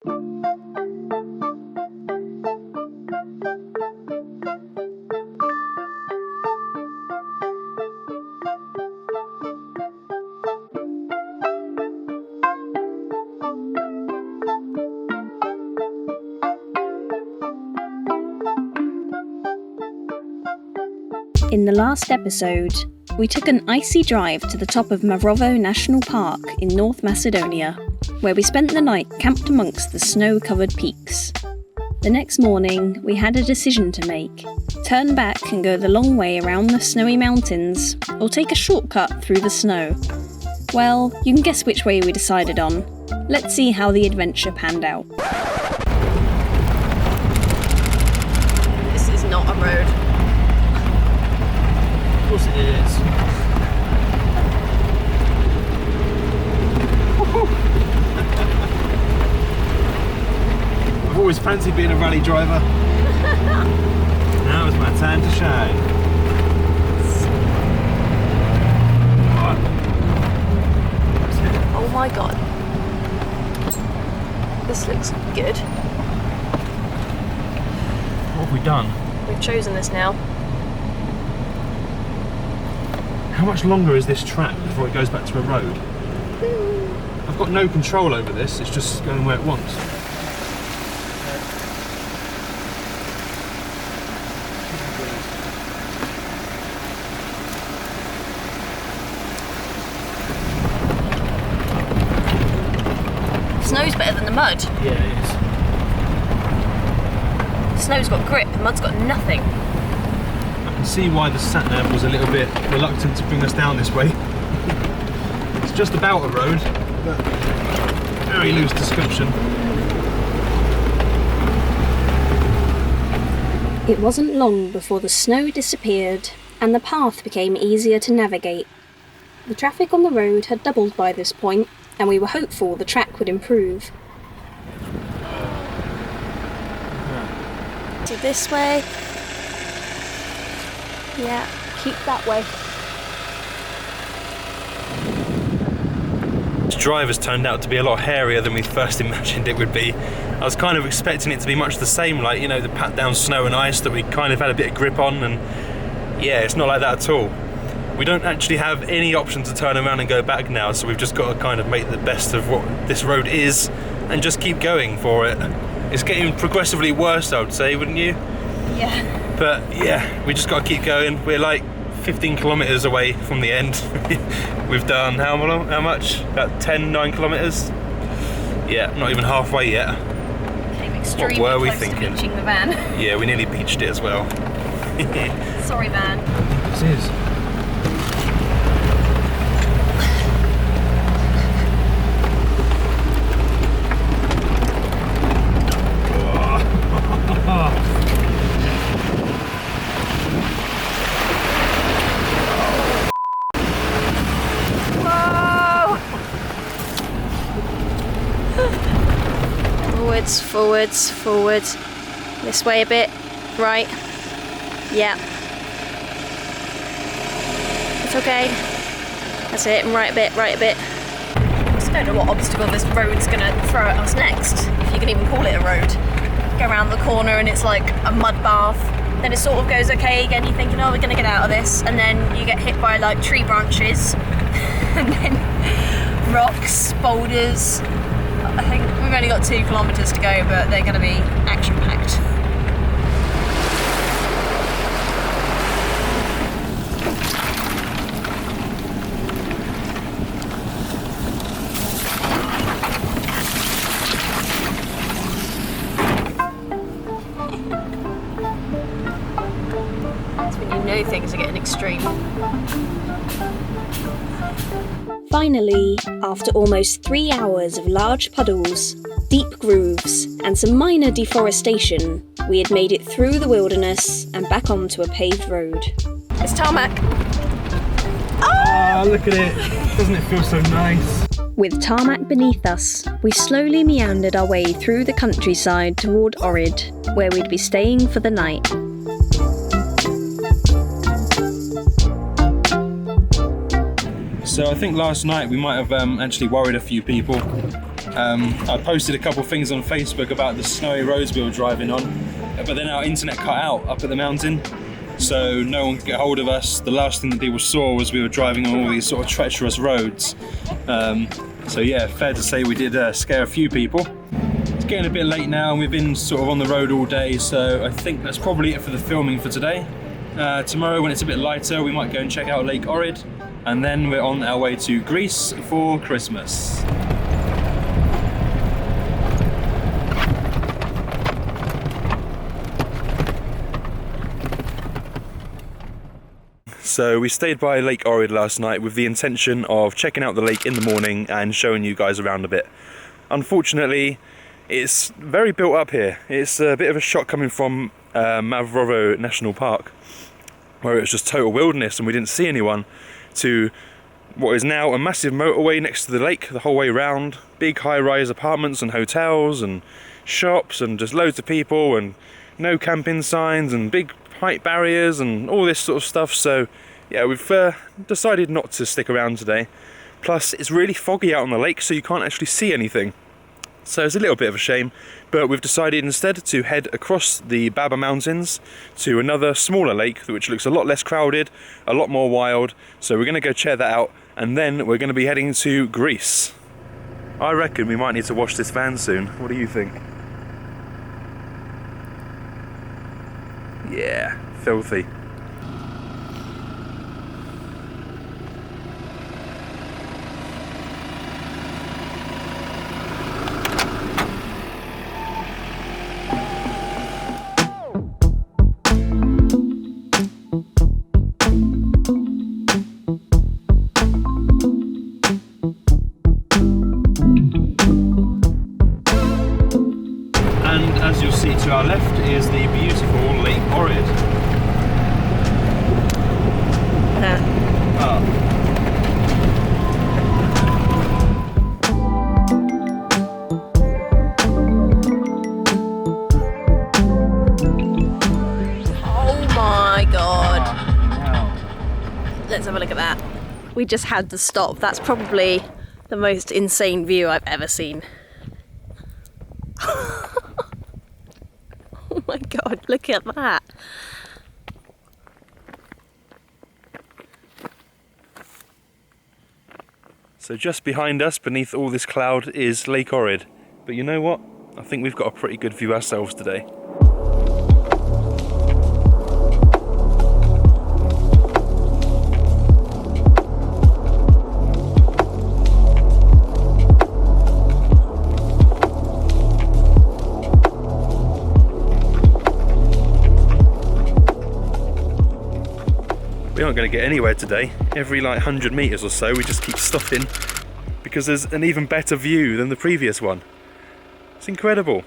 In the last episode, we took an icy drive to the top of Mavrovo National Park in North Macedonia, where we spent the night camped amongst the snow-covered peaks. The next morning, we had a decision to make: turn back and go the long way around the snowy mountains, or take a shortcut through the snow. Well, you can guess which way we decided on. Let's see how the adventure panned out. This is not a road. Of course it is. I've always fancied being a rally driver. Now is my time to shine. Oh my god. This looks good. What have we done? We've chosen this now. How much longer is this track before it goes back to a road? I've got no control over this, it's just going where it wants. Snow's better than the mud. Yeah, it is. Snow's got grip, the mud's got nothing. I can see why the SatNav was a little bit reluctant to bring us down this way. It's just about a road, but very loose description. It wasn't long before the snow disappeared and the path became easier to navigate. The traffic on the road had doubled by this point, and we were hopeful the track would improve. So this way. Yeah, keep that way. This drive has turned out to be a lot hairier than we first imagined it would be. I was kind of expecting it to be much the same, like, you know, the pat down snow and ice that we kind of had a bit of grip on, and yeah, it's not like that at all. We don't actually have any option to turn around and go back now, so we've just got to kind of make the best of what this road is and just keep going for it. It's getting progressively worse, I would say, wouldn't you? Yeah. But yeah, we just got to keep going. We're like 15 kilometres away from the end. We've done how much? About 9 kilometres? Yeah, not even halfway yet. Came extremely What were we close thinking? to beaching the van. Yeah, we nearly beached it as well. Sorry, van. This is. Forwards. This way a bit. Right. Yeah. It's okay. That's it. And right a bit. I just don't know what obstacle this road's gonna throw at us next, if you can even call it a road. Go around the corner and it's like a mud bath. Then it sort of goes okay again. You're thinking, oh, we're gonna get out of this, and then you get hit by like tree branches, and then rocks, boulders. I think we've only got 2 kilometres to go, but they're going to be action-packed. That's when you know things are getting extreme. Finally, after almost 3 hours of large puddles, deep grooves, and some minor deforestation, we had made it through the wilderness and back onto a paved road. It's tarmac. Oh, look at it. Doesn't it feel so nice? With tarmac beneath us, we slowly meandered our way through the countryside toward Ohrid, where we'd be staying for the night. So I think last night we might have actually worried a few people. I posted a couple of things on Facebook about the snowy roads we were driving on, but then our internet cut out up at the mountain, so no one could get hold of us. The last thing that people saw was we were driving on all these sort of treacherous roads. So yeah, fair to say we did scare a few people. It's getting a bit late now and we've been sort of on the road all day, so I think that's probably it for the filming for today. Tomorrow when it's a bit lighter we might go and check out Lake Ohrid, and then we're on our way to Greece for Christmas. So we stayed by Lake Ohrid last night with the intention of checking out the lake in the morning and showing you guys around a bit. Unfortunately, it's very built up here. It's a bit of a shock coming from Mavrovo National Park, where it was just total wilderness and we didn't see anyone, to what is now a massive motorway next to the lake the whole way round, big high-rise apartments and hotels and shops and just loads of people and no camping signs and big height barriers and all this sort of stuff. So yeah, we've decided not to stick around today. Plus it's really foggy out on the lake, so you can't actually see anything. So it's a little bit of a shame, but we've decided instead to head across the Baba Mountains to another smaller lake which looks a lot less crowded, a lot more wild. So we're going to go check that out, and then we're going to be heading to Greece. I reckon we might need to wash this van soon. What do you think? Yeah, filthy. And as you'll see to our left is the beautiful Lake Ohrid. Oh my god. Let's have a look at that. We just had to stop. That's probably the most insane view I've ever seen. Oh my god, look at that. So just behind us, beneath all this cloud, is Lake Ohrid. But you know what? I think we've got a pretty good view ourselves today. We aren't going to get anywhere today. Every like 100 metres or so we just keep stopping because there's an even better view than the previous one. It's incredible.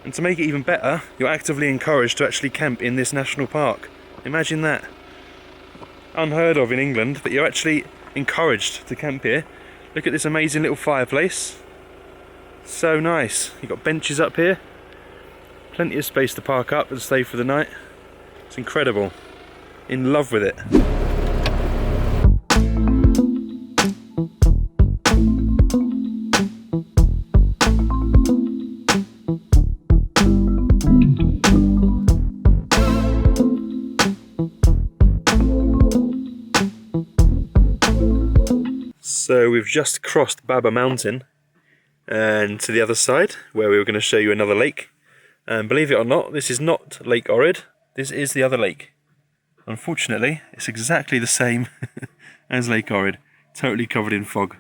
And to make it even better, you're actively encouraged to actually camp in this national park. Imagine that. Unheard of in England, but you're actually encouraged to camp here. Look at this amazing little fireplace. So nice. You've got benches up here. Plenty of space to park up and stay for the night. It's incredible. In love with it. So we've just crossed Baba Mountain and to the other side where we were going to show you another lake. And believe it or not, this is not Lake Ohrid, this is the other lake. Unfortunately, it's exactly the same as Lake Ohrid, totally covered in fog.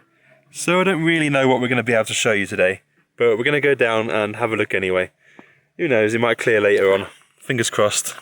So I don't really know what we're going to be able to show you today, but we're going to go down and have a look anyway. Who knows, it might clear later on. Fingers crossed.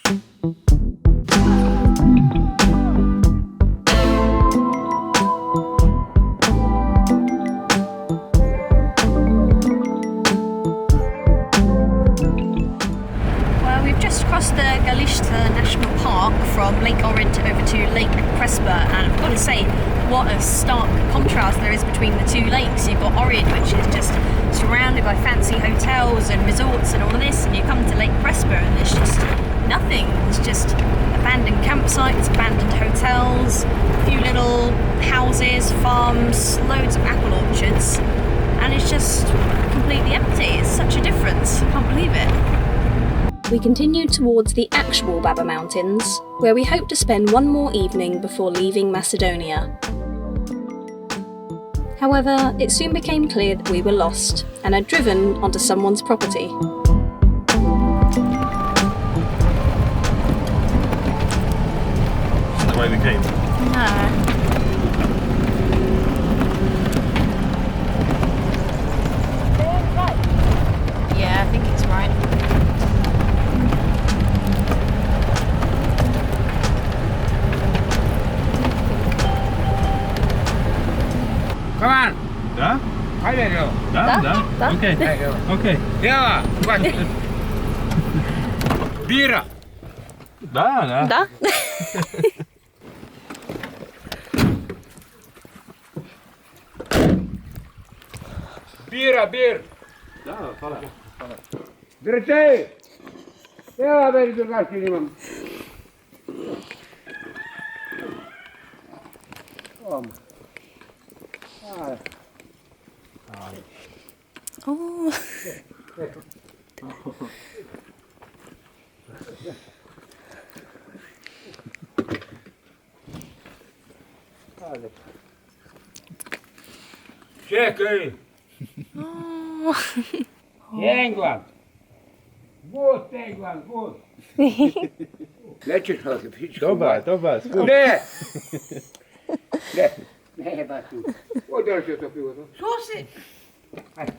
Across the Galishta National Park from Lake Ohrid over to Lake Prespa, and I've got to say what a stark contrast there is between the two lakes. You've got Ohrid, which is just surrounded by fancy hotels and resorts and all of this, and you come to Lake Prespa and there's just nothing. It's just abandoned campsites, abandoned hotels, a few little houses, farms, loads of apple orchards. and it's just completely empty. It's such a difference. I can't believe it. We continued towards the actual Baba Mountains, where we hoped to spend one more evening before leaving Macedonia. However, it soon became clear that we were lost and had driven onto someone's property. Isn't the way we came? No. Yeah, I think it's right. Come on. Да? Haydi go. Да? Да? Да. Окей. Окей. Deva. Bak. Bira. Да, да. Да? Bira, bir. Да, хвала. Drăcei. Deva veri tu la sinimam. Om. Oh. Čekaj. England. Bus England, bus. Nećeš ovdje pičku. Dobar. Ne! Ne! Ne, baš tu. Održio to pivo. Što si? Ajde.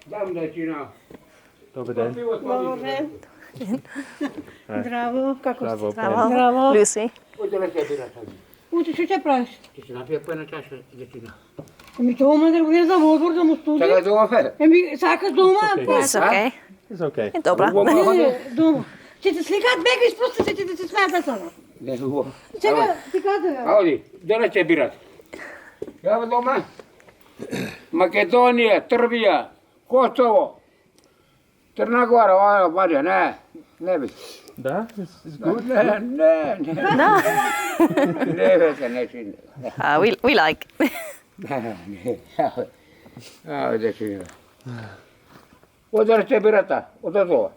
Dam da ti na... Dobar den. Zdravo, kako ste? Bravo. Lucy. Održio bira sad. Uite, ce praviš? Ti si napio pojena čaša da ti na... Mi to oma da gledam odbor da mu studiju. Čekaj doma fe. Mi sakas doma, It's okay. It's okay. Dobra. doma. Ćete slikat bega isprostite, ćete se smijati sada. Ne, ovo. Čekaj, ti kada ga? Audi, dole će birat. Evo doma. Makedonija, Srbija, Kosovo, Crna Gora, ovo barja, ne bi. Da? It's good. Ne. Ne veze, ne čini. We like. Ne. Evo da čini. Odore će birata, od ova.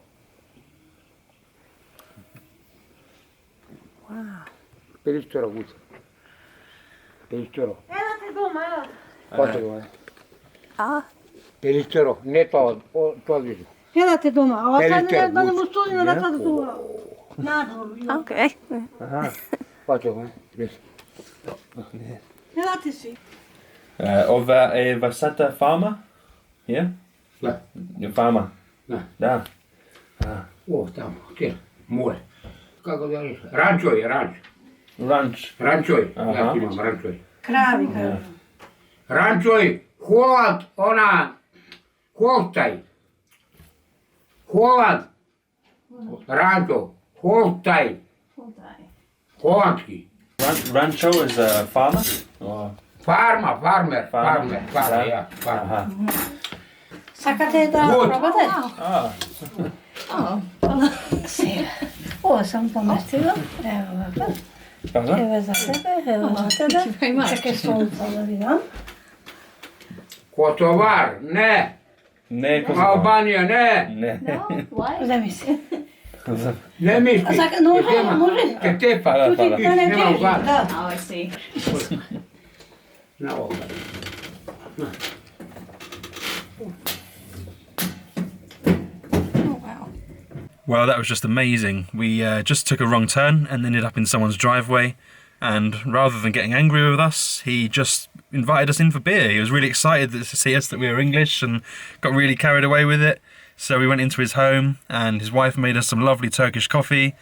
Perištoro guca. Perištoro. Ela te doma, ela. Kote doma. Ah. Perištoro, ne to odviđu. Ela te doma, a sad Velike da ne mu guce. studiju da sada tu. Nadvor. Okay. Aha. Kote doma. Ela ti si. Was that a farmer? Yeah? Da. Your farmer? Da. Da. O, tamo, kjer, more. Kako da reći? Rančoj, Ranch. Rančoj, Aha. ja imam rančoj. Kravi, kravi. Rančoj, holad, holtaj. Holad. Rančo, holtaj. Holandski. Rancho is a farmer? Or... Farmer, Farmer. ja, farmer. Aha. Sakate da Good. probate? Ah. Ovo sam pomestila. Evo ovako. Aha. Evo za sebe, evo za tebe. Čekaj solca da vidam. Kosovar, ne. Ne, Kosovo. Albanija, ne. Ne. Da mi se. Ne misli. A sad, može? Ke tepa. Hvala. Nema u glavu. Da. Oh, I see. Na ovo. Well, that was just amazing. We just took a wrong turn and ended up in someone's driveway. And rather than getting angry with us, he just invited us in for beer. He was really excited to see us, that we were English, and got really carried away with it. So we went into his home, and his wife made us some lovely Turkish coffee,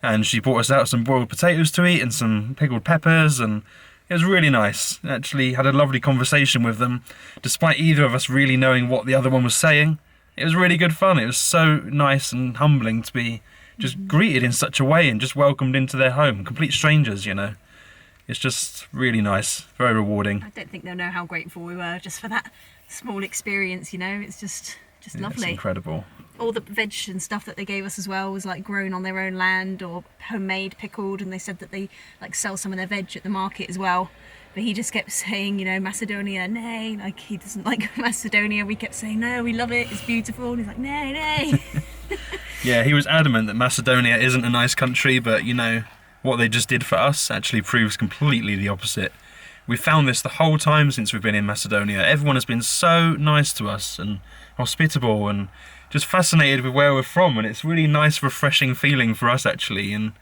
and she brought us out some boiled potatoes to eat and some pickled peppers, and it was really nice. Actually had a lovely conversation with them, despite either of us really knowing what the other one was saying. It was really good fun. It was so nice and humbling to be just greeted in such a way and just welcomed into their home. Complete strangers, you know. It's just really nice, very rewarding. I don't think they'll know how grateful we were just for that small experience, you know. It's just lovely. It's incredible. All the veg and stuff that they gave us as well was like grown on their own land or homemade, pickled, and they said that they like sell some of their veg at the market as well. But he just kept saying, you know, Macedonia, nay, like he doesn't like Macedonia. We kept saying, no, we love it, it's beautiful. And he's like, nay, nay. Yeah, he was adamant that Macedonia isn't a nice country, but you know, what they just did for us actually proves completely the opposite. We found this the whole time since we've been in Macedonia. Everyone has been so nice to us and hospitable and just fascinated with where we're from, and it's really nice, refreshing feeling for us actually, and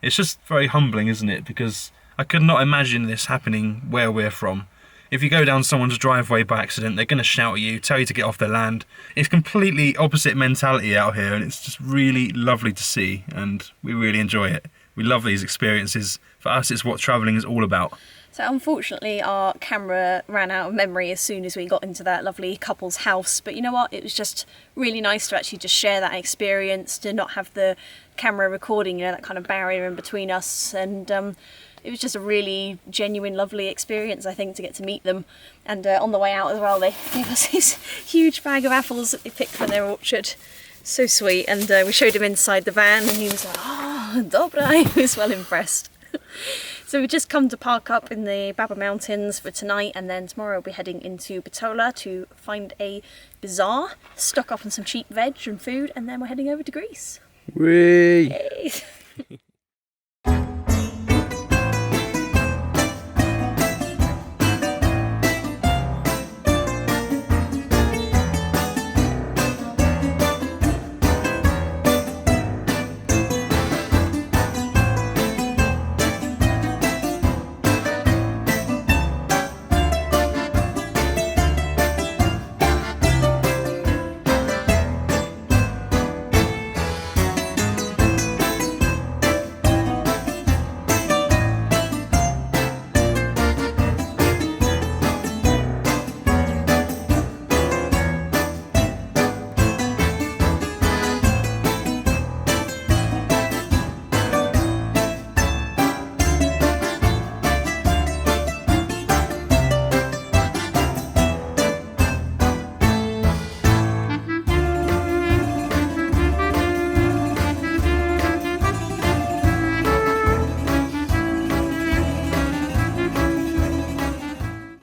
it's just very humbling, isn't it? Because I could not imagine this happening where we're from. If you go down someone's driveway by accident, they're going to shout at you, tell you to get off their land. It's completely opposite mentality out here, and it's just really lovely to see, and we really enjoy it. We love these experiences. For us, it's what travelling is all about. So unfortunately our camera ran out of memory as soon as we got into that lovely couple's house, but you know what, it was just really nice to actually just share that experience, to not have the camera recording, you know, that kind of barrier in between us, and it was just a really genuine, lovely experience, I think, to get to meet them. And on the way out as well, they gave us this huge bag of apples that they picked from their orchard. So sweet. And we showed him inside the van, and he was like, oh, dobra. He was well impressed. So we've just come to park up in the Baba Mountains for tonight, and then tomorrow we'll be heading into Bitola to find a bazaar, stock up on some cheap veg and food, and then we're heading over to Greece. Whee! Yay.